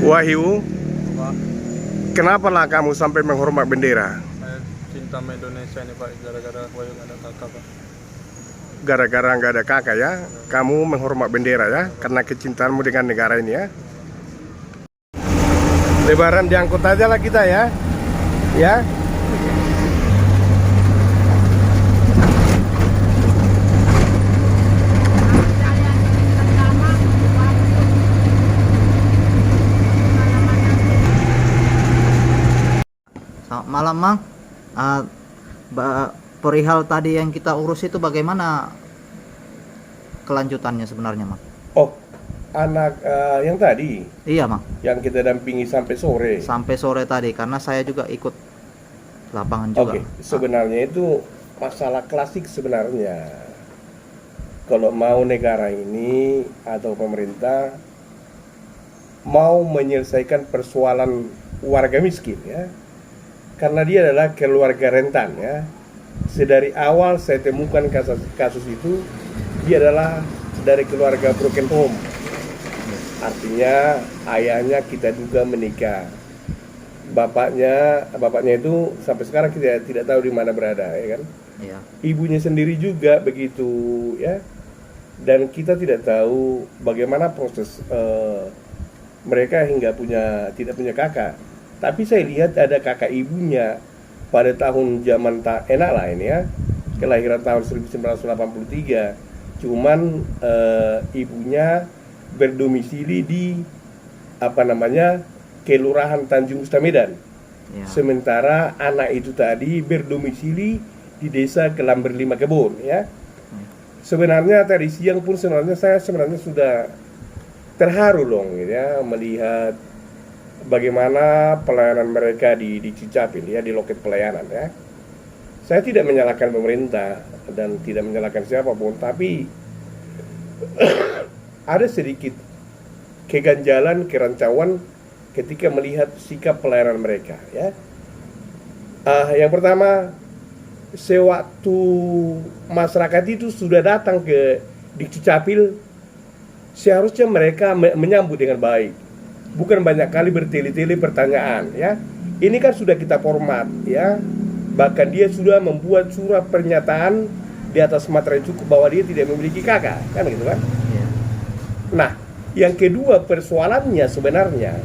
Wahyu, Pak, kenapa lah kamu sampai menghormat bendera? saya cinta sama Indonesia ini Pak, gara-gara Wahyu nggak ada kakak Pak. Gara-gara nggak ada kakak ya, kamu menghormat bendera ya, karena kecintaanmu dengan negara ini ya. Lebaran diangkut aja lah kita ya, ya. Selamat malam, Mang. Perihal tadi yang kita urus itu bagaimana kelanjutannya sebenarnya, Mang? Oh, anak yang tadi, Iya, Mang. yang kita dampingi sampai sore. Sampai sore tadi, karena saya juga ikut lapangan juga. Oke, sebenarnya itu masalah klasik sebenarnya. Kalau mau negara ini atau pemerintah mau menyelesaikan persoalan warga miskin ya, karena dia adalah keluarga rentan ya. Sedari awal saya temukan kasus itu, dia adalah dari keluarga broken home. Artinya ayahnya kita duga menikah. Bapaknya itu sampai sekarang kita tidak tahu di mana berada ya kan. Iya. Ibunya sendiri juga begitu ya. Dan kita tidak tahu bagaimana proses mereka hingga tidak punya kakak. Tapi saya lihat ada kakak ibunya pada tahun zaman tak enak lah ini ya, kelahiran tahun 1983. Cuman ibunya berdomisili di Kelurahan Tanjung Gustamedan. Ya. Sementara anak itu tadi berdomisili di desa Kelamber 5 Kebun ya. Sebenarnya tadi siang pun saya sudah terharu dong gitu ya, melihat bagaimana pelayanan mereka di Cicapil ya, di loket pelayanan ya. Saya tidak menyalahkan pemerintah dan tidak menyalahkan siapapun, tapi ada sedikit keganjalan, kerancauan ketika melihat sikap pelayanan mereka ya. Yang pertama, sewaktu masyarakat itu sudah datang di Cicapil, seharusnya mereka menyambut dengan baik. Bukan banyak kali bertele-tele pertanyaan ya. Ini kan sudah kita format ya. Bahkan dia sudah membuat surat pernyataan di atas materai cukup bahwa dia tidak memiliki kakak, kan gitu kan? Iya. Nah, yang kedua persoalannya sebenarnya,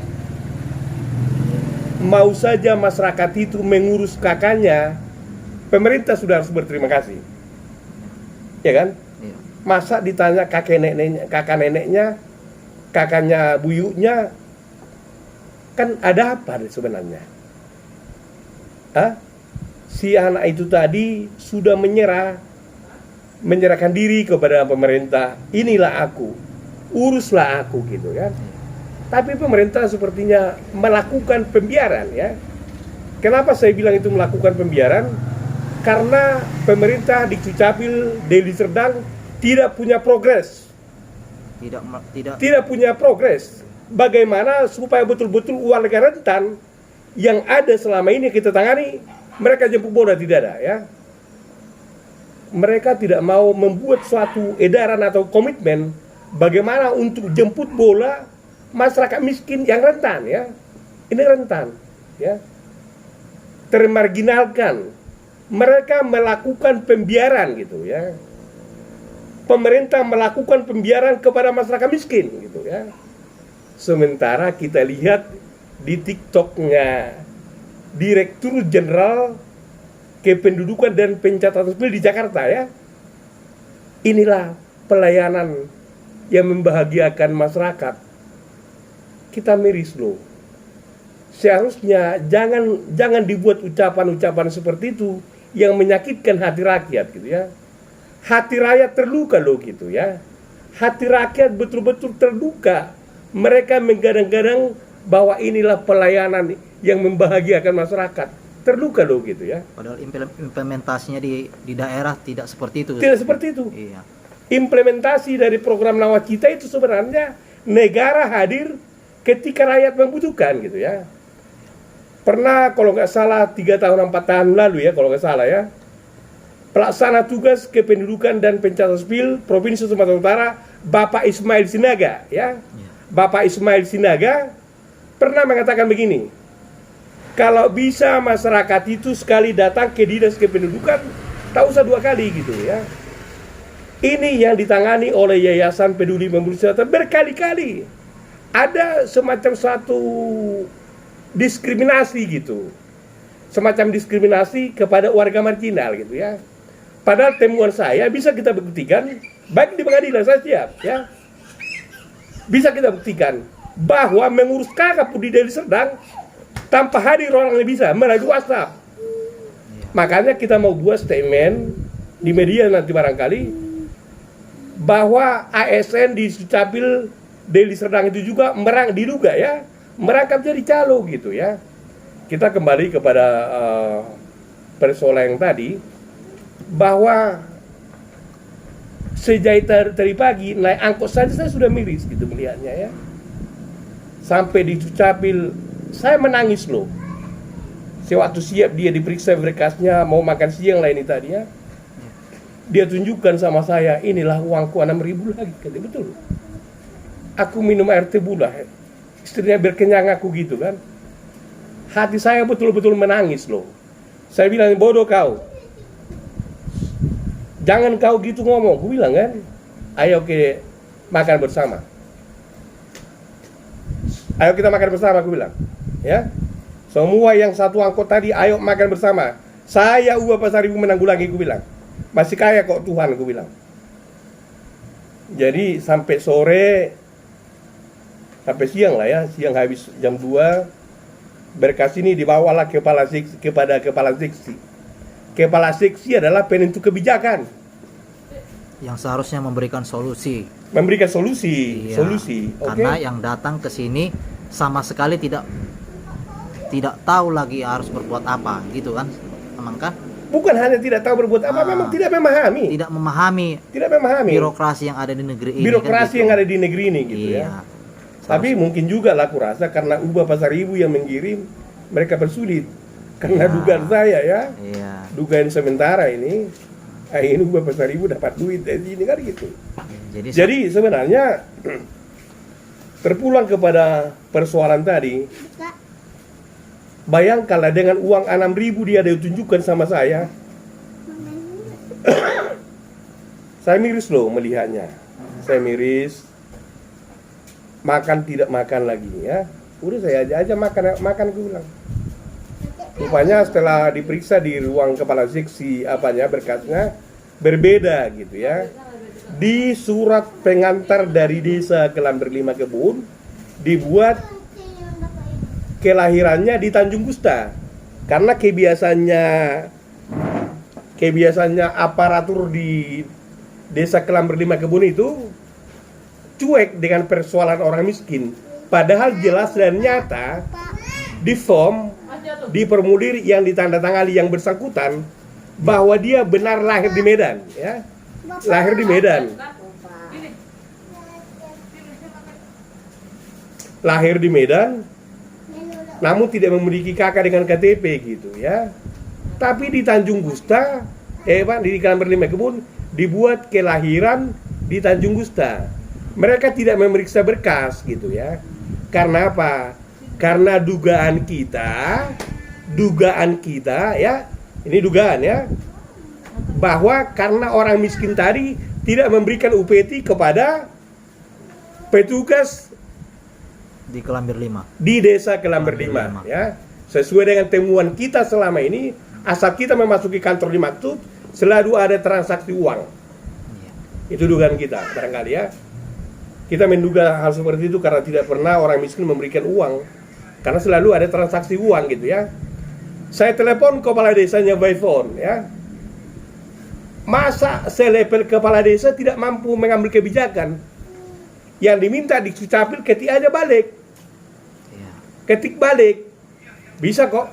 mau saja masyarakat itu mengurus kakaknya, pemerintah sudah harus berterima kasih, ya kan? Iya. Masa ditanya kakak neneknya, kakaknya buyutnya, kan ada apa sebenarnya? Si anak itu tadi sudah menyerahkan diri kepada pemerintah. Inilah aku, uruslah aku gitu kan. Tapi pemerintah sepertinya melakukan pembiaran ya. Kenapa saya bilang itu melakukan pembiaran? Karena pemerintah di Cicapil, Deli Serdang tidak punya progres. Tidak punya progres. Bagaimana supaya betul-betul warga rentan yang ada selama ini kita tangani, mereka jemput bola tidak ada ya. Mereka tidak mau membuat suatu edaran atau komitmen bagaimana untuk jemput bola masyarakat miskin yang rentan ya. Ini rentan ya. Termarginalkan. Mereka melakukan pembiaran gitu ya. Pemerintah melakukan pembiaran kepada masyarakat miskin gitu ya. Sementara kita lihat di TikToknya Direktur Jenderal Kependudukan dan Pencatatan Sipil di Jakarta ya. Inilah pelayanan yang membahagiakan masyarakat. Kita miris loh. Seharusnya jangan dibuat ucapan-ucapan seperti itu yang menyakitkan hati rakyat gitu ya. Hati rakyat terluka loh gitu ya. Hati rakyat betul-betul terluka. Mereka menggadang-gadang bahwa inilah pelayanan yang membahagiakan masyarakat. Terluka loh gitu ya. Padahal implementasinya di daerah tidak seperti itu. Tidak seperti itu. Iya. Implementasi dari program Nawacita itu sebenarnya negara hadir ketika rakyat membutuhkan gitu ya. Pernah kalau nggak salah 3 tahun 4 tahun lalu ya, kalau nggak salah ya, Pelaksana Tugas Kependudukan dan Pencatatan Sipil Provinsi Sumatera Utara, Bapak Ismail Sinaga ya. Bapak Ismail Sinaga pernah mengatakan begini, kalau bisa masyarakat itu sekali datang ke dinas kependudukan, tak usah 2 kali gitu ya. Ini yang ditangani oleh Yayasan Peduli Memberi Sejahtera berkali-kali. Ada semacam satu diskriminasi gitu. Semacam diskriminasi kepada warga marginal gitu ya. Padahal temuan saya bisa kita buktikan, baik di pengadilan saya siap ya. Bisa kita buktikan bahwa mengurus KK di Deli Serdang tanpa hadir orang yang bisa melalui WhatsApp. Makanya kita mau buat statement di media nanti barangkali bahwa ASN di Sucapil Deli Serdang itu juga diduga ya merangkap jadi calo gitu ya. Kita kembali kepada persoalan yang tadi bahwa sejak tadi pagi naik angkot saja saya sudah miris gitu melihatnya ya. Sampai di Sucapil saya menangis loh. Sewaktu siap dia diperiksa berkasnya mau makan siang lah ini tadi ya. Dia tunjukkan sama saya, inilah uangku 6.000 lagi. Kata betul. Aku minum air tebulah. Istrinya berkenyang aku gitu kan. Hati saya betul-betul menangis loh. Saya bilang, bodoh kau. Jangan kau gitu ngomong. Aku bilang kan, ayo ke makan bersama. Ayo kita makan bersama, aku bilang. Ya, semua yang satu angkot tadi, ayo makan bersama. Saya UB Pasar Ibu menanggulangi, aku bilang. Masih kaya kok Tuhan, aku bilang. Jadi sampai sore, sampai siang lah ya, siang habis jam 2, berkas ini dibawalah kepada kepala seksi. Kepala seksi adalah penentu kebijakan. Yang seharusnya memberikan solusi. Memberikan solusi, Iya, solusi. Karena Okay? yang datang ke sini sama sekali tidak tahu lagi harus berbuat apa, gitu kan? Emang kan? Bukan hanya tidak tahu berbuat apa, memang tidak memahami. Tidak memahami Tidak memahami. birokrasi yang ada di negeri ini. Birokrasi kan, yang gitu. ada di negeri ini gitu Iya. ya. Tapi mungkin juga lah aku rasa karena UB Pasar Ibu yang mengirim, mereka bersulit. Karena Ya. dugaan saya ya, Iya. dugaan sementara ini UB Pasar Ibu dapat duit dari sini kan gitu. Jadi sebenarnya terpulang kepada persoalan tadi, bayangkanlah dengan uang 6.000 dia ada tunjukkan sama saya. Saya miris loh melihatnya. Saya miris. Makan tidak makan lagi ya. Udah saya aja makan gue bilang. Rupanya setelah diperiksa di ruang kepala seksi berkasnya berbeda gitu ya. Di surat pengantar dari desa Kelamber 5 Kebun dibuat kelahirannya di Tanjung Gusta. Karena kebiasaannya aparatur di desa Kelamber 5 Kebun itu cuek dengan persoalan orang miskin. Padahal jelas dan nyata di form, di formulir yang ditandatangani yang bersangkutan bahwa dia benar lahir di Medan ya. Lahir di Medan. Lahir di Medan, namun tidak memiliki kakak dengan KTP gitu ya. Tapi di Tanjung Gusta, di Kelamber 5 Kebun dibuat kelahiran di Tanjung Gusta. Mereka tidak memeriksa berkas gitu ya. Karena apa? Karena dugaan kita ya, ini dugaan ya, bahwa karena orang miskin tadi tidak memberikan UPT kepada petugas di Kelamber 5. di desa Kelamber 5 ya. Sesuai dengan temuan kita selama ini, asal kita memasuki kantor di Maktub selalu ada transaksi uang. Itu dugaan kita barangkali ya. Kita menduga hal seperti itu karena tidak pernah orang miskin memberikan uang. Karena selalu ada transaksi uang gitu ya. Saya telepon kepala desanya by phone ya. Masa selevel kepala desa tidak mampu mengambil kebijakan? Yang diminta di Sucapil ketik aja balik. Ketik balik. Bisa kok.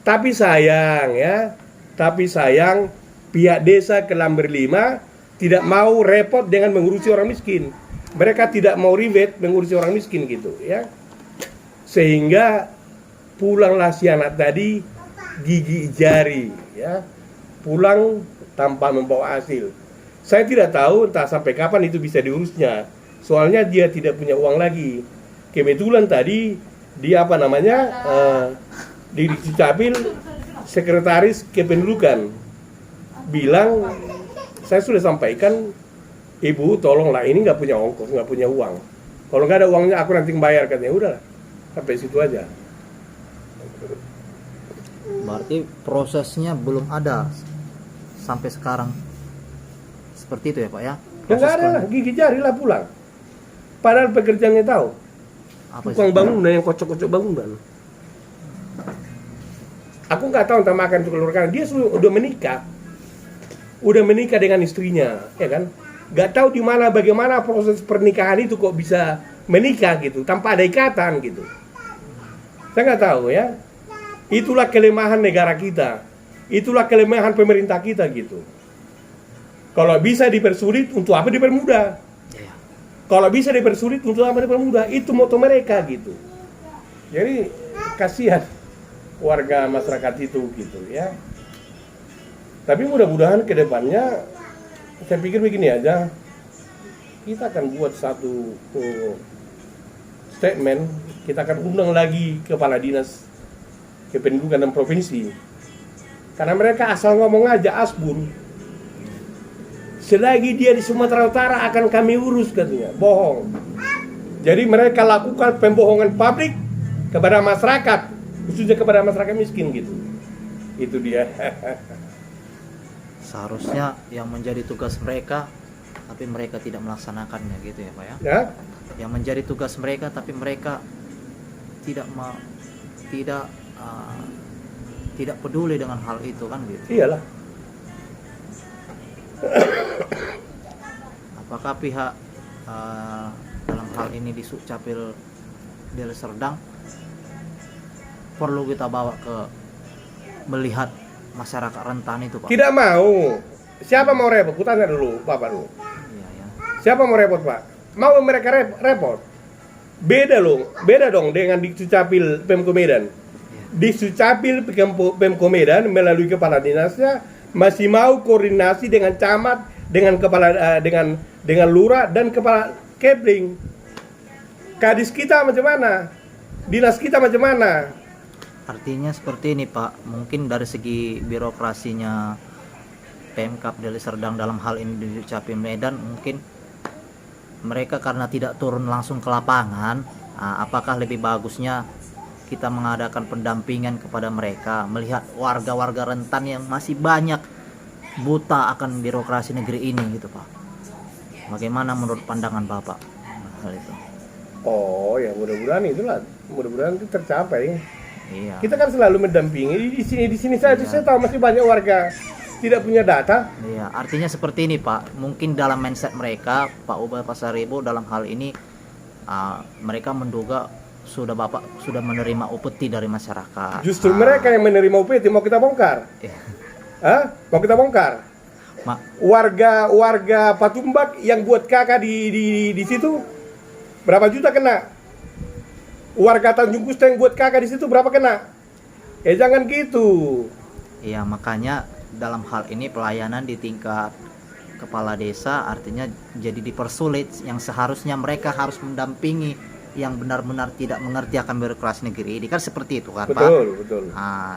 Tapi sayang ya. Pihak desa Kelamber 5 tidak mau repot dengan mengurusi orang miskin. Mereka tidak mau ribet mengurusi orang miskin gitu ya. Sehingga pulanglah si anak tadi gigi jari ya. Pulang tanpa membawa hasil. Saya tidak tahu entah sampai kapan itu bisa diurusnya. Soalnya dia tidak punya uang lagi. kebetulan tadi dia apa namanya di Dukcapil sekretaris kependudukan bilang, saya sudah sampaikan, ibu tolonglah, ini nggak punya ongkos, nggak punya uang, kalau nggak ada uangnya aku nanti bayar, katanya. Udahlah, sampai situ aja. Berarti prosesnya belum ada sampai sekarang seperti itu ya Pak ya? Ya nggak ada lah, gigi jari lah pulang. Padahal pekerjaannya tahu, Apa tukang sih? bangunan yang kocok-kocok bangunan. Aku nggak tahu entah makan itu keluarga. Dia udah menikah dengan istrinya, ya kan? Nggak tahu di mana bagaimana proses pernikahan itu kok bisa menikah gitu, tanpa ada ikatan gitu. Saya nggak tahu ya. Itulah kelemahan negara kita. Itulah kelemahan pemerintah kita gitu. Kalau bisa dipersulit, untuk apa dipermudah? Iya. Kalau bisa dipersulit, untuk apa dipermudah? Itu moto mereka gitu. Jadi kasihan warga masyarakat itu gitu ya. Tapi mudah-mudahan ke depannya, saya pikir begini aja, kita akan buat satu statement, kita akan undang lagi kepala dinas kependudukan dan provinsi, karena mereka asal ngomong aja asbun. Selagi dia di Sumatera Utara akan kami urus, katanya. Bohong. Jadi mereka lakukan pembohongan publik kepada masyarakat, khususnya kepada masyarakat miskin gitu. Itu dia. Seharusnya yang menjadi tugas mereka tapi mereka tidak melaksanakannya gitu ya Pak ya? Ya, Yang menjadi tugas mereka tapi mereka tidak tidak peduli dengan hal itu kan gitu. iyalah. Apakah pihak dalam hal ini di Dukcapil Deli Serdang perlu kita bawa ke melihat masyarakat rentan itu Pak? Tidak mau. Siapa mau repot? Kutanya dulu, Bapak dulu. Iya ya. Siapa mau repot, Pak? Mau mereka repot? Beda dong dengan di Dukcapil Pemko Medan. Di Dukcapil Pemko Medan melalui kepala dinasnya masih mau koordinasi dengan camat, dengan kepala dengan lurah dan kepala kepling. Kadis kita macam mana? Dinas kita macam mana? Artinya seperti ini Pak, mungkin dari segi birokrasinya Pemkab Deli Serdang dalam hal ini di Dukcapil Medan, mungkin mereka karena tidak turun langsung ke lapangan, apakah lebih bagusnya kita mengadakan pendampingan kepada mereka, melihat warga-warga rentan yang masih banyak buta akan birokrasi negeri ini gitu Pak. Bagaimana menurut pandangan Bapak hal itu? Oh ya, mudah-mudahan itu tercapai. Iya. Kita kan selalu mendampingi di sini saja. Iya. Saya tahu masih banyak warga tidak punya data. Iya, artinya seperti ini Pak. Mungkin dalam mindset mereka, Pak Ubay Pasaribu dalam hal ini mereka menduga Bapak sudah menerima upeti dari masyarakat. Justru mereka yang menerima UPT mau kita bongkar. Iya. Mau kita bongkar. Warga Patumbak yang buat kakak di situ berapa juta kena? Warga Tanjung Kusta yang buat kakak di situ berapa kena? Jangan gitu. Iya, makanya dalam hal ini pelayanan di tingkat kepala desa artinya jadi dipersulit, yang seharusnya mereka harus mendampingi yang benar-benar tidak mengerti akan birokrasi negeri ini kan seperti itu kan Pak? Betul.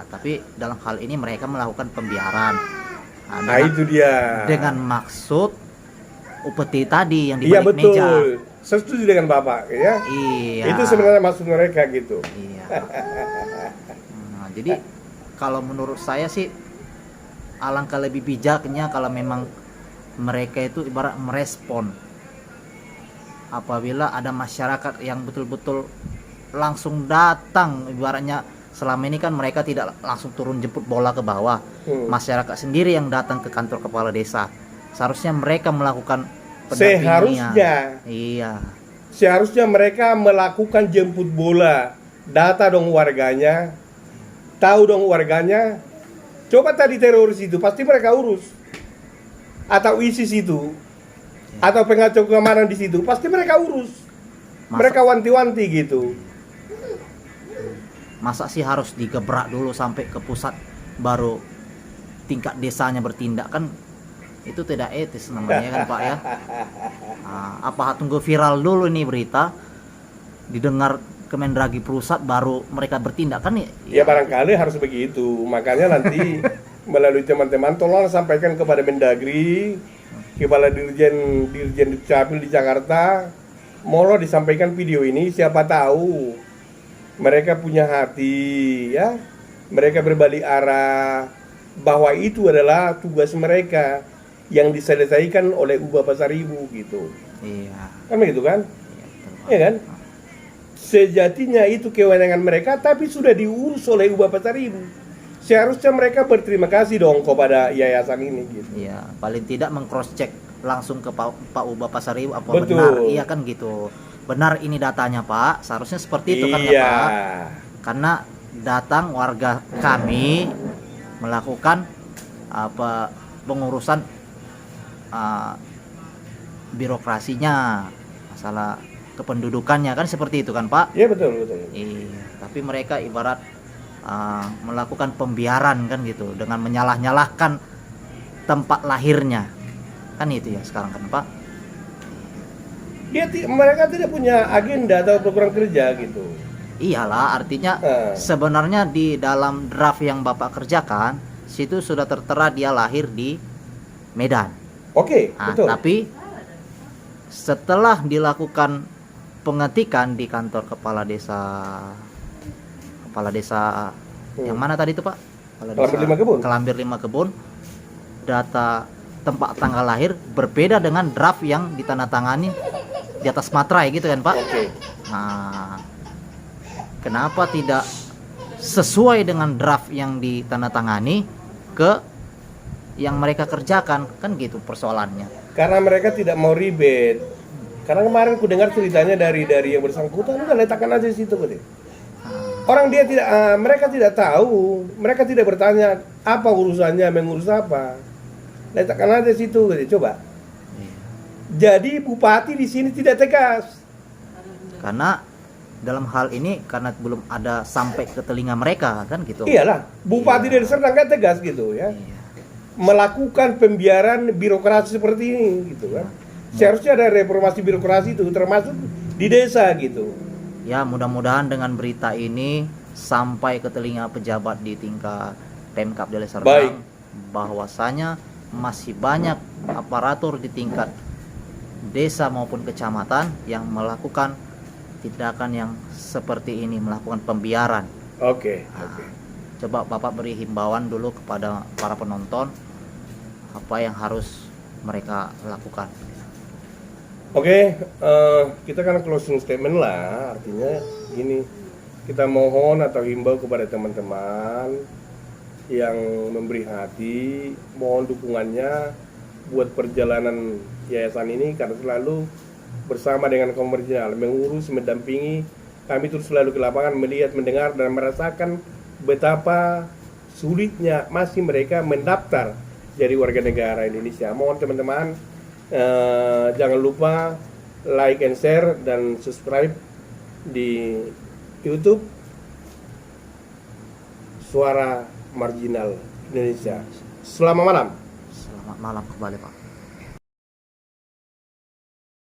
Tapi dalam hal ini mereka melakukan pembiaran. Itu dia. Dengan maksud upeti tadi yang di Iya balik meja. betul. Saya setuju dengan Bapak ya. Iya. Itu sebenarnya maksud mereka gitu. Iya. Jadi kalau menurut saya sih alangkah lebih bijaknya kalau memang mereka itu ibarat merespon apabila ada masyarakat yang betul-betul langsung datang. Ibaratnya selama ini kan mereka tidak langsung turun jemput bola ke bawah, masyarakat sendiri yang datang ke kantor kepala desa. Seharusnya mereka melakukan pendampingan. Seharusnya mereka melakukan jemput bola, data dong warganya, tahu dong warganya. Coba tadi teroris itu pasti mereka urus, atau ISIS itu, atau pengacau keamanan di situ pasti mereka urus. Mereka wanti-wanti gitu. Masa sih harus digebrak dulu sampai ke pusat baru tingkat desanya bertindak? Kan itu tidak etis namanya kan Pak ya. Apa tunggu viral dulu nih berita didengar Kemendagri pusat baru mereka bertindak kan Ya barangkali harus begitu. Makanya nanti melalui teman-teman tolong sampaikan kepada Mendagri, Kepala Dirjen Dukcapil di Jakarta, mohon disampaikan video ini, siapa tahu mereka punya hati ya. Mereka berbalik arah bahwa itu adalah tugas mereka yang diselesaikan oleh UBA Pasar Ibu gitu. Iya. Kan begitu kan? Iya, betul, Pak. Ya kan? Sejatinya itu kewenangan mereka, tapi sudah diurus oleh UBA Pasar Ibu. Seharusnya mereka berterima kasih dong kepada yayasan ini gitu. Iya, paling tidak meng-cross check langsung ke Pak UBA Pasar Ibu apa Betul. benar. Iya kan gitu. Benar ini datanya, Pak. Seharusnya seperti itu kan ya, Iya. Pak. Karena datang warga kami melakukan apa pengurusan birokrasinya, masalah kependudukannya kan seperti itu kan, Pak. Iya betul betul. Iya, tapi mereka ibarat melakukan pembiaran kan gitu dengan menyalah-nyalahkan tempat lahirnya. Kan itu ya sekarang kan, Pak. Mereka tidak punya agenda atau program kerja gitu. Iyalah, artinya sebenarnya di dalam draft yang Bapak kerjakan, situ sudah tertera dia lahir di Medan. Oke, betul. Tapi setelah dilakukan pengetikan di kantor kepala desa yang mana tadi itu, Pak? Kelambir Lima Kebun, data tempat tanggal lahir berbeda dengan draft yang ditandatangani di atas materai gitu kan, Pak? Oke. Nah, kenapa tidak sesuai dengan draft yang ditandatangani ke yang mereka kerjakan, kan gitu persoalannya. Karena mereka tidak mau ribet. Karena kemarin ku dengar ceritanya dari yang bersangkutan, udah letakkan aja di situ gitu. Orang dia tidak, mereka tidak tahu, mereka tidak bertanya apa urusannya, mengurus apa. Letakkan aja di situ gitu, coba. Jadi bupati di sini tidak tegas. Karena dalam hal ini karena belum ada sampai ke telinga mereka kan gitu. Iyalah, bupati dari Serdang kan tegas gitu ya. Iya. Melakukan pembiaran birokrasi seperti ini gitu kan. Seharusnya ada reformasi birokrasi itu termasuk di desa gitu. Ya, mudah-mudahan dengan berita ini sampai ke telinga pejabat di tingkat Pemkab Deli Serdang. Baik. Bahwasanya masih banyak aparatur di tingkat desa maupun kecamatan yang melakukan tindakan yang seperti ini, melakukan pembiaran. Oke. Coba Bapak beri himbauan dulu kepada para penonton apa yang harus mereka lakukan. Oke, kita kan closing statement lah, artinya gini, kita mohon atau himbau kepada teman-teman yang memberi hati, mohon dukungannya buat perjalanan yayasan ini karena selalu bersama dengan kaum marginal, mengurus, mendampingi. Kami terus selalu ke lapangan melihat, mendengar dan merasakan betapa sulitnya masih mereka mendaftar jadi warga negara Indonesia. Mohon teman-teman jangan lupa like and share dan subscribe di YouTube Suara Marginal Indonesia. Selamat malam. Selamat malam kembali, Pak.